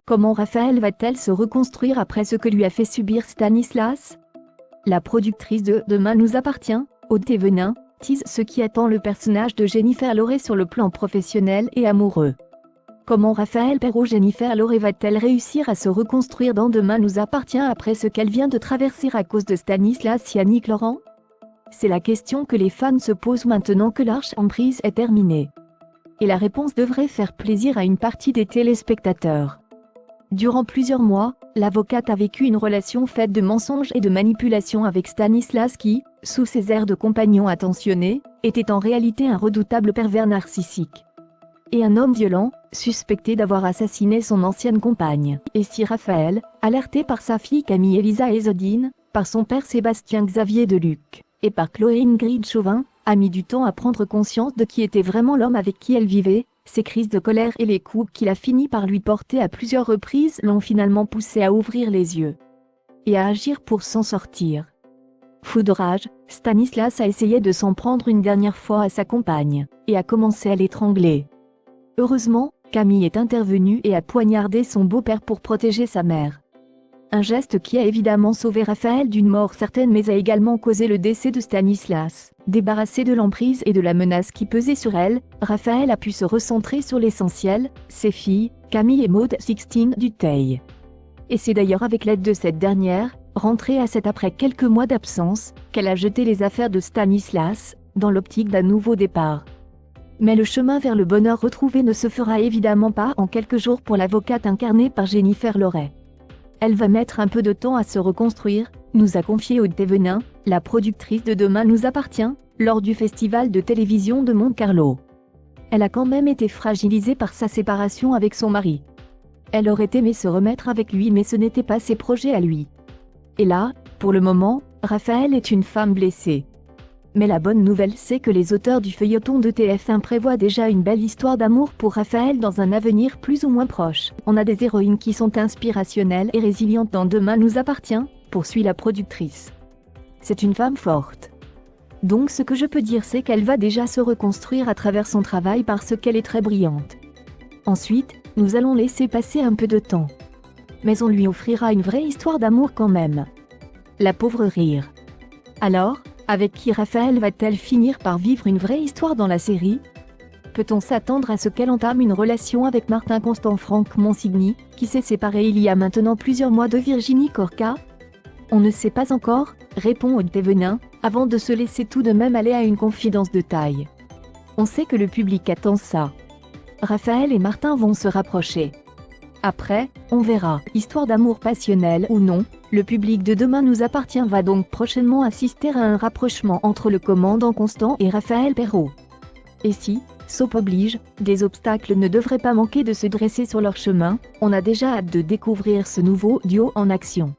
Comment Raphaël va-t-elle se reconstruire après ce que lui a fait subir Stanislas? La productrice de Demain nous appartient, Aude Thévenin, tease ce qui attend le personnage de Jennifer Loré sur le plan professionnel et amoureux. Comment Raphaël Perrault Jennifer Loré va-t-elle réussir à se reconstruire dans Demain nous appartient après ce qu'elle vient de traverser à cause de Stanislas Yannick Laurent? C'est la question que les fans se posent maintenant que l'Arche Emprise est terminée. Et la réponse devrait faire plaisir à une partie des téléspectateurs. Durant plusieurs mois, l'avocate a vécu une relation faite de mensonges et de manipulations avec Stanislas qui, sous ses airs de compagnon attentionné, était en réalité un redoutable pervers narcissique. Et un homme violent, suspecté d'avoir assassiné son ancienne compagne. Et si Raphaël, alerté par sa fille Camille Elisa Ezodine, par son père Sébastien Xavier Deluc, et par Chloé Ingrid Chauvin, a mis du temps à prendre conscience de qui était vraiment l'homme avec qui elle vivait, ses crises de colère et les coups qu'il a fini par lui porter à plusieurs reprises l'ont finalement poussé à ouvrir les yeux et à agir pour s'en sortir. Fou de rage, Stanislas a essayé de s'en prendre une dernière fois à sa compagne, et a commencé à l'étrangler. Heureusement, Camille est intervenue et a poignardé son beau-père pour protéger sa mère. Un geste qui a évidemment sauvé Raphaël d'une mort certaine mais a également causé le décès de Stanislas. Débarrassé de l'emprise et de la menace qui pesait sur elle, Raphaël a pu se recentrer sur l'essentiel, ses filles, Camille et Maud Sixtine Dutheil. Et c'est d'ailleurs avec l'aide de cette dernière, rentrée à 7 après quelques mois d'absence, qu'elle a jeté les affaires de Stanislas, dans l'optique d'un nouveau départ. Mais le chemin vers le bonheur retrouvé ne se fera évidemment pas en quelques jours pour l'avocate incarnée par Jennifer Loré. Elle va mettre un peu de temps à se reconstruire, nous a confié Aude Thévenin, la productrice de Demain nous appartient, lors du festival de télévision de Monte-Carlo. Elle a quand même été fragilisée par sa séparation avec son mari. Elle aurait aimé se remettre avec lui mais ce n'était pas ses projets à lui. Et là, pour le moment, Raphaël est une femme blessée. Mais la bonne nouvelle c'est que les auteurs du feuilleton de TF1 prévoient déjà une belle histoire d'amour pour Raphaël dans un avenir plus ou moins proche. On a des héroïnes qui sont inspirationnelles et résilientes dans Demain nous appartient, poursuit la productrice. C'est une femme forte. Donc ce que je peux dire c'est qu'elle va déjà se reconstruire à travers son travail parce qu'elle est très brillante. Ensuite, nous allons laisser passer un peu de temps. Mais on lui offrira une vraie histoire d'amour quand même. La pauvre rire. Alors, avec qui Raphaël va-t-elle finir par vivre une vraie histoire dans la série? Peut-on s'attendre à ce qu'elle entame une relation avec Martin Constant-Franck Monsigny, qui s'est séparé il y a maintenant plusieurs mois de Virginie Corca? On ne sait pas encore, répond Aude Thévenin, avant de se laisser tout de même aller à une confidence de taille. On sait que le public attend ça. Raphaël et Martin vont se rapprocher. Après, on verra, histoire d'amour passionnel ou non, le public de Demain nous appartient va donc prochainement assister à un rapprochement entre le commandant Constant et Raphaël Perrault. Et si, soap oblige, des obstacles ne devraient pas manquer de se dresser sur leur chemin, on a déjà hâte de découvrir ce nouveau duo en action.